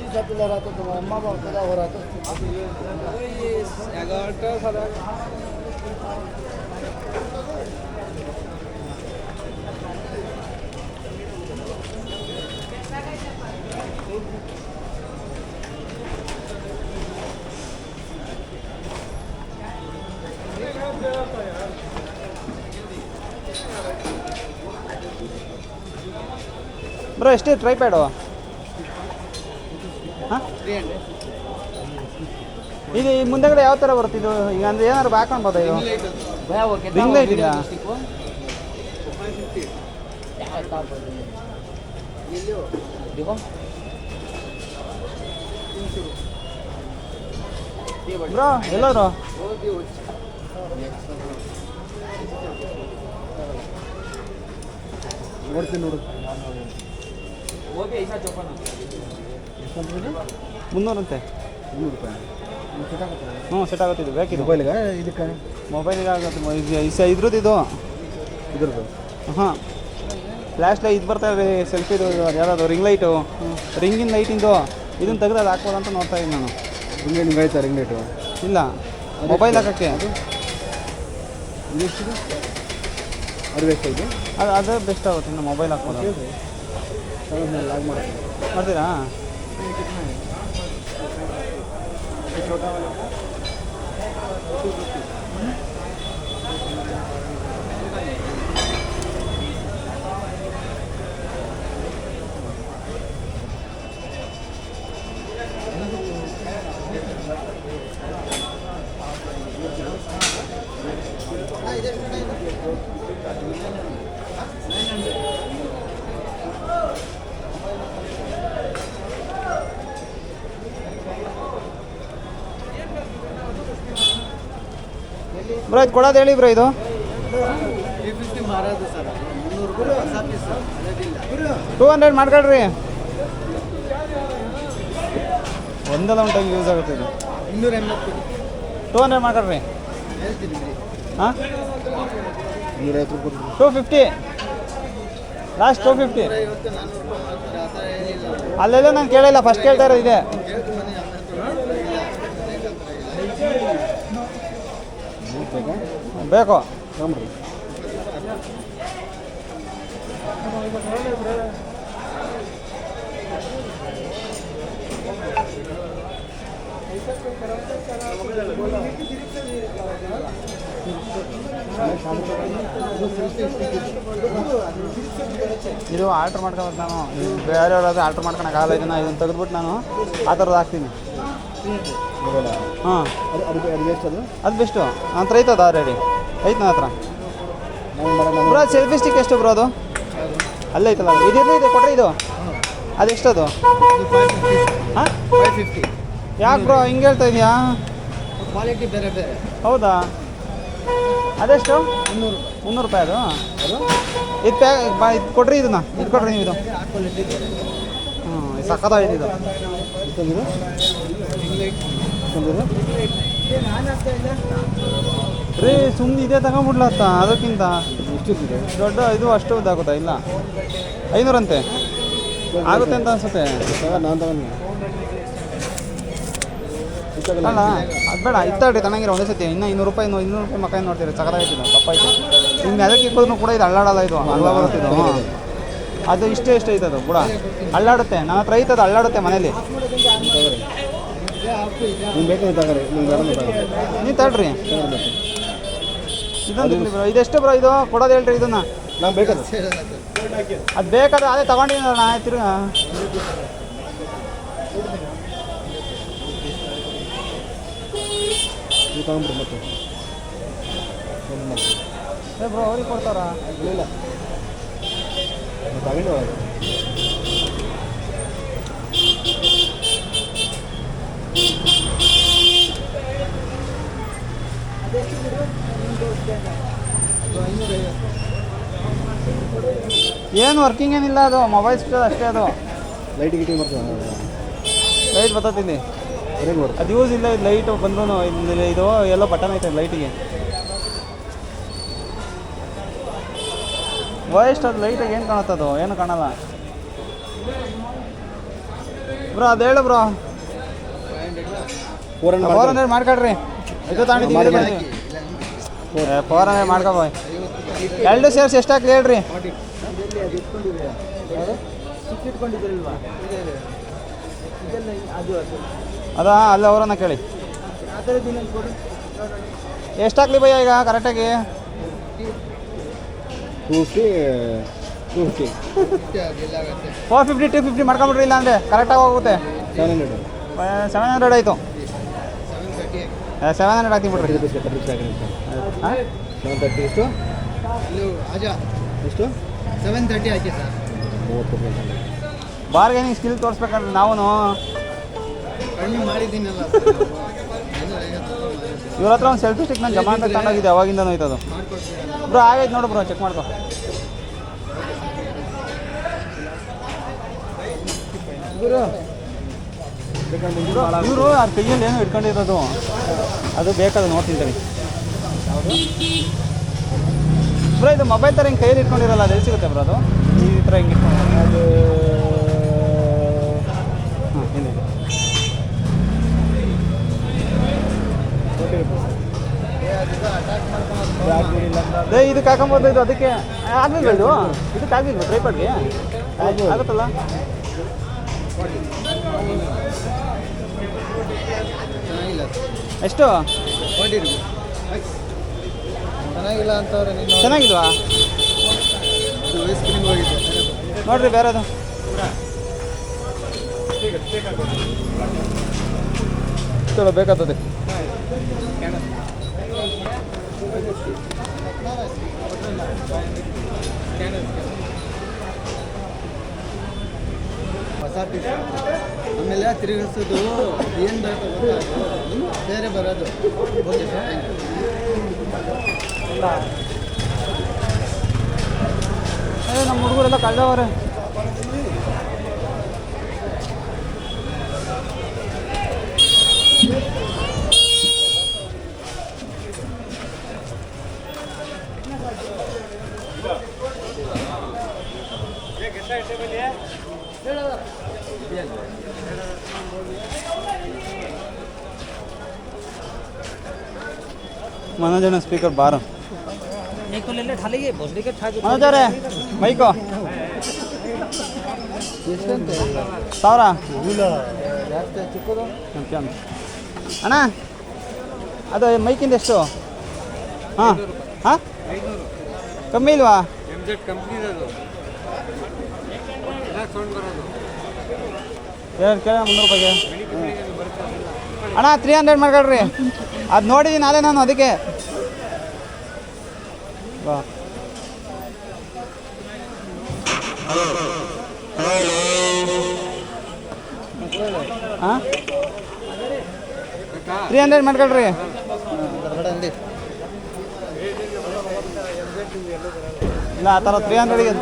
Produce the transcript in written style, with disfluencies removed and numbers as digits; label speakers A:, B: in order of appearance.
A: साथीला राहतो तो अम्मा बापाला राहतो 11টা সাড়ে
B: ಬ್ರೋ ಎಷ್ಟು ಟ್ರೈಪ್ಯಾಡು ಹಾಂ ಇದು ಈ ಮುಂದೆಗಡೆ ಯಾವ ಥರ ಬರ್ತಿದ್ದು ಈಗ ಅಂದರೆ ಏನಾದ್ರು ಹಾಕೊಳ್ಬೋದಾ ಇದು ರಿಂಗ್ ಲೈಟ್ ಇದೆಯಾ ಬ್ರೋ ಎಲ್ಲರು
A: ನೋಡ್ತೀನಿ ನೋಡು
B: 300 ಅಂತೆ
A: 300 ರೂಪಾಯಿ
B: ಹ್ಞೂ ಸೆಟ್ ಆಗುತ್ತೆ ಇದು ಬೇಕಿದೆ
A: ಮೊಬೈಲ್ಗೆ ಇದಕ್ಕೆ
B: ಮೊಬೈಲಿಗೆ ಆಗುತ್ತೆ ಇದ್ರದ್ದು ಇದು
A: ಇದ್ರದ್ದು
B: ಹಾಂ ಫ್ಲ್ಯಾಶ್ ಲೈಟ್ ಇದು ಬರ್ತಾ ಇದೆ ಸೆಲ್ಫಿದು ಯಾವ್ದು ರಿಂಗ್ ಲೈಟು ರಿಂಗಿನ ಲೈಟಿಂದು ಇದನ್ನು ತೆಗೆದು ಅದು ಹಾಕ್ಬೋದು ಅಂತ ನೋಡ್ತಾ ಇದ್ದೀನಿ ನಾನು
A: ರಿಂಗ್ ಆಯ್ತಾ ರಿಂಗ್ ಲೈಟು
B: ಇಲ್ಲ ಮೊಬೈಲ್ ಹಾಕೋಕ್ಕೆ
A: ಅದು ಅದು ಬೇಕು ಇದು
B: ಅದು ಬೆಸ್ಟ್ ಆಗುತ್ತೆ ಇನ್ನು ಮೊಬೈಲ್ ಹಾಕ್ಬೋದು
A: ಲಾಗ್ ಮಾಡ್ತೀನಿ
B: ಮಾಡ್ತೀರಾ ಬ್ರೋ ಇದು ಕೊಡೋದು ಹೇಳಿ ಬ್ರೋ ಇದು
A: 350 ಮಾರೋದು ಸರ್ 300 ರೂಪಾಯಿ ಹೊಸ ಪೀಸ್ ಅದೇನಿಲ್ಲ
B: 200 ಮಾಡ್ಕೊಳ್ರಿ ಒಂದಲ್ಲ ಒಂದು ಟೈಮ್ ಯೂಸ್ ಆಗುತ್ತೆ ಇದು
A: 280
B: 200 ಮಾಡ್ಕೊಳ್ರಿ
A: ಹೇಳ್ತೀನಿ
B: ಹಾಂ
A: 250 ರೂಪಾಯಿ
B: 250 ಲಾಸ್ಟ್ 250
A: 250 400 ರೂಪಾಯಿ ಮಾಡ್ತಾರೆ ಆ ಥರ ಏನಿಲ್ಲ
B: ಅಲ್ಲೆಲ್ಲ ನಾನು ಕೇಳಿಲ್ಲ ಫಸ್ಟ್ ಕೇಳ್ತಾ ಇರೋದು ಇದೆ
A: ಕೇಳ್ತು ಬನ್ನಿ
B: ಬೇಕು
A: ತಗೊಂಡ್ರಿ
B: ಇದು ಆರ್ಡ್ರ್ ಮಾಡ್ಕೊಬೇಕು ನಾನು ಬೇರೆಯವ್ರಾದ್ರೆ ಆರ್ಡ್ರ್ ಮಾಡ್ಕೊಳಕ್ಕಾಗಲ್ಲ ಇದನ್ನು ಇದನ್ನು ತೆಗೆದ್ಬಿಟ್ಟು ನಾನು ಆ ಥರದ್ದು ಹಾಕ್ತೀನಿ ಹಾಂ ಅದು ಬೆಸ್ಟು ನನ್ನ ಹತ್ರ ಐತದ ಆಲ್ರೆಡಿ ಐತೆ ನನ್ನ ಹತ್ರ ಬ್ರೋ ಸೆಲ್ಫಿ ಸ್ಟಿಕ್ ಎಷ್ಟು ಬ್ರೋ ಅದು ಅಲ್ಲೇ ಐತಲ್ಲ ಇದಿರಲಿ ಇದೆ ಕೊಟ್ರಿ ಇದು ಅದೆಷ್ಟದು ಹಾಂ
A: 550
B: ಯಾಕೆ ಬ್ರೋ ಹಿಂಗೆ ಹೇಳ್ತಾ ಇದೆಯಾ
A: ಕ್ವಾಲಿಟಿ ಬೇರೆ ಬೇರೆ
B: ಹೌದಾ ಅದೆಷ್ಟು 300 ರೂಪಾಯಿ ಅದು ಇದು ಇದು ಕೊಡ್ರಿ ಇದನ್ನ ಇದು ಕೊಡ್ರಿ ನೀವು ಇದು ಹ್ಞೂ ಸಕ್ಕತ್ತಾಗಿದೆ ಇದು ರೀ ಸುಮ್ಮನೆ ಇದೇ ತಗೊಂಡ್ಬಿಡ್ಲತ್ತ ಅದಕ್ಕಿಂತ ದೊಡ್ಡ ಇದು ಅಷ್ಟು ಇದಾಗುತ್ತಾ ಇಲ್ಲ 500 ಅಂತೆ ಆಗುತ್ತೆ ಅಂತ ಅನ್ಸುತ್ತೆ ಅಲ್ಲ ಅದು ಬೇಡ ಇತ್ತಾಡ್ರಿ ತನಗಿರೋ ಒಂದೇ ಸತಿ ಇನ್ನೂ 200 ರೂಪಾಯಿ 200 ರೂಪಾಯಿ ಮಕ್ಕ ನೋಡ್ತೀರಿ ಸಕ್ಕತ್ತಾಗಿತ್ತು ತಪ್ಪಾಯ್ತು ನಿಮ್ಗೆ ಅದಕ್ಕೆ ಇಕ್ಕೋದ್ರೂ ಕೂಡ ಇದು ಅಳ್ಳಾಡಲ್ಲ ಇದು ಅಲ್ಲ ಬರುತ್ತಿದ್ದು ಅದು ಇಷ್ಟೇ ಐತೆ ಅದು ಕೂಡ ಅಳ್ಳಾಡುತ್ತೆ ನನ್ನ ಹತ್ರ ಐತದು ಅಳ್ಳಾಡುತ್ತೆ ಮನೇಲಿ ನೀವು ತಡ್ರಿ ಇದೊಂದು ಬ್ರೋ ಇದೆಷ್ಟು ಬ್ರೋ ಇದು ಕೊಡೋದು ಹೇಳ್ರಿ ಇದನ್ನು
A: ನಾವು ಬೇಕಾದ್ರೆ
B: ಅದು ಬೇಕಾದ್ರೆ ಅದೇ ತಗೊಂಡಿದ್ದೀನಿ ನಾ ತಿರ್ಗ
A: ನೀವು ತಗೊಂಡ್ರಿ ಮತ್ತೆ
B: ಬ್ರೋ ಅವ್ರಿಗೆ ಕೊಡ್ತಾರಾ
A: ಇಲ್ಲ ತಗೊಂಡು
B: ಏನು ವರ್ಕಿಂಗ್ ಏನಿಲ್ಲ ಅದು ಮೊಬೈಲ್ ಸ್ವಿಚ್ ಅಷ್ಟೇ ಅದು
A: ಲೈಟ್ ಗಿಟಿಂಗ್ ಬರ್ತದೆ
B: ಲೈಟ್ ಬರ್ತೈತಿ ಅದು ಯೂಸ್ ಇಲ್ಲ ಇದು ಲೈಟು ಬಂದ್ರೂ ಇದು ಎಲ್ಲೋ ಬಟನ್ ಐತೆ ಲೈಟಿಗೆ ವಯಸ್ಸು ಅದು ಲೈಟಾಗಿ ಏನು ಕಾಣುತ್ತದು ಏನು ಕಾಣಲ್ಲ ಬ್ರೋ ಅದು ಹೇಳು ಬ್ರೋ. 400 ಮಾಡ್ಕೊಳ್ರಿ. ಇದು ತಗೊಂಡಿದ್ದೀವಿ 400 ಮಾಡ್ಕೊಬೋ. ಎರಡು ಸೇರ್ಸಿ ಎಷ್ಟಾಗ್ಲಿ ಹೇಳ್ರಿ. ಅದಾ ಅಲ್ಲ ಅವರನ್ನ ಕೇಳಿ ಎಷ್ಟಾಗ್ಲಿ ಭಯ್ಯ ಈಗ ಕರೆಕ್ಟಾಗಿ
C: 250
B: 450 250 ಮಾಡ್ಕೊಂಬಿಡ್ರಿ. ಇಲ್ಲ ಅಂದರೆ ಕರೆಕ್ಟಾಗಿ ಹೋಗುತ್ತೆ. 700 ಆಯಿತು. 700 ಹಾಕಿ ಬಿಡ್ರಿ.
C: 730 ಎಷ್ಟು ಎಷ್ಟು
A: 730 ಹಾಕಿ ಸರ್.
B: ಬಾರ್ಗೇನಿಂಗ್ ಸ್ಕಿಲ್ ತೋರಿಸ್ಬೇಕಂದ್ರೆ ನಾವು
A: ಕಡಿಮೆ ಮಾಡಿದ್ದೀನಲ್ಲ
B: ಇವ್ರ ಹತ್ರ ಒಂದು ಸೆಲ್ಫಿ ಸ್ಟಿಕ್ ನಾನು ಜಮಾ ಅಂತ ತಗೊಂಡೋಗಿದೆ ಅವಾಗಿಂದನೂ ಐತದು. ಬ್ರೋ ಆಗೈತೆ ನೋಡು ಬ್ರೋ, ಚೆಕ್ ಮಾಡ್ಕೊ. ಇವರು ಅವ್ರ ಕೈಯಲ್ಲಿ ಏನೋ ಇಟ್ಕೊಂಡಿರೋದು ಅದು ಬೇಕಾದ ನೋಡ್ತಿಂತೀನಿ ಬ್ರೋ. ಇದು ಮೊಬೈಲ್ ಥರ ಹಿಂಗೆ ಕೈಯಲ್ಲಿ ಇಟ್ಕೊಂಡಿರಲ್ಲ, ಅದು ಎಲ್ಲಿ ಸಿಗುತ್ತೆ ಬ್ರೋ? ಅದು ಈ ಥರ ಹಿಂಗೆ ಇಟ್ಕೊಂಡು ಅದು ಹಾಂ ಏನಿದೆ ಇದಕ್ಕೆ ಹಾಕೊಂಬೋದು. ಇದು ಅದಕ್ಕೆ ಆಗಲಿಲ್ಲ, ಇದು ಇದಕ್ಕೆ ಆಗಲಿಲ್ಲ ಟ್ರೈಪಾಡ್ಗೆ ಆಗುತ್ತಲ್ಲ.
A: ಚೆನ್ನಾಗಿಲ್ಲ
B: ಎಷ್ಟು
A: ಚೆನ್ನಾಗಿಲ್ಲ ಅಂತವ್ರೆ. ನೀನು
B: ಚೆನ್ನಾಗಿಲ್ವಾ
A: ವಯಸ್ಸಿಗೆ ಹೋಗಿದ್ದು
B: ನೋಡ್ರಿ ಬೇರೆದು. ಚಲೋ ಬೇಕಾಗ್ತದೆ.
A: ಹೊಸ ಪೀಸ್ ಆಮೇಲೆ ತಿರುಗಿಸೋದು ಏನು ಬೇಕು ಗೊತ್ತಾಗೋದು ಬೇರೆ ಬರೋದು. ಓಕೆ ಸರ್,
B: ನಮ್ಮ ಹುಡುಗರೆಲ್ಲ ಕಳೆದವ್ರೆ. मनोज स्पीकर 12
D: एक तो ले ले ढालेंगे भोसड़ी के ठा के
B: मनोज अरे ಮೈಕು
A: ಎಷ್ಟಂತೆ
B: 1000
A: ಜಾಸ್ತಿ ಚಿಕ್ಕದು
B: ಅಣ್ಣ ಅದು ಮೈಕಿಂದ ಎಷ್ಟು? ಹಾಂ ಹಾಂ ಕಮ್ಮಿ ಇಲ್ವಾ?
A: MZ ಕಂಪ್ನಿದು ಸೌಂಡ್ ಬರೋದು
B: ಎರಡು ಕೇಳ 300 ರೂಪಾಯಿಗೆ ಅಣ್ಣ 300 ಮಾಡ್ಕೊಳ್ರಿ. ಅದು ನೋಡಿದ್ದೀನಿ ನಾಳೆ ನಾನು ಅದಕ್ಕೆ ಬಾ. ಹಾಂ 300 ಮಾಡ್ಕೊಳ್ರಿ. ಇಲ್ಲ ಆ ಥರ 300ಗೆ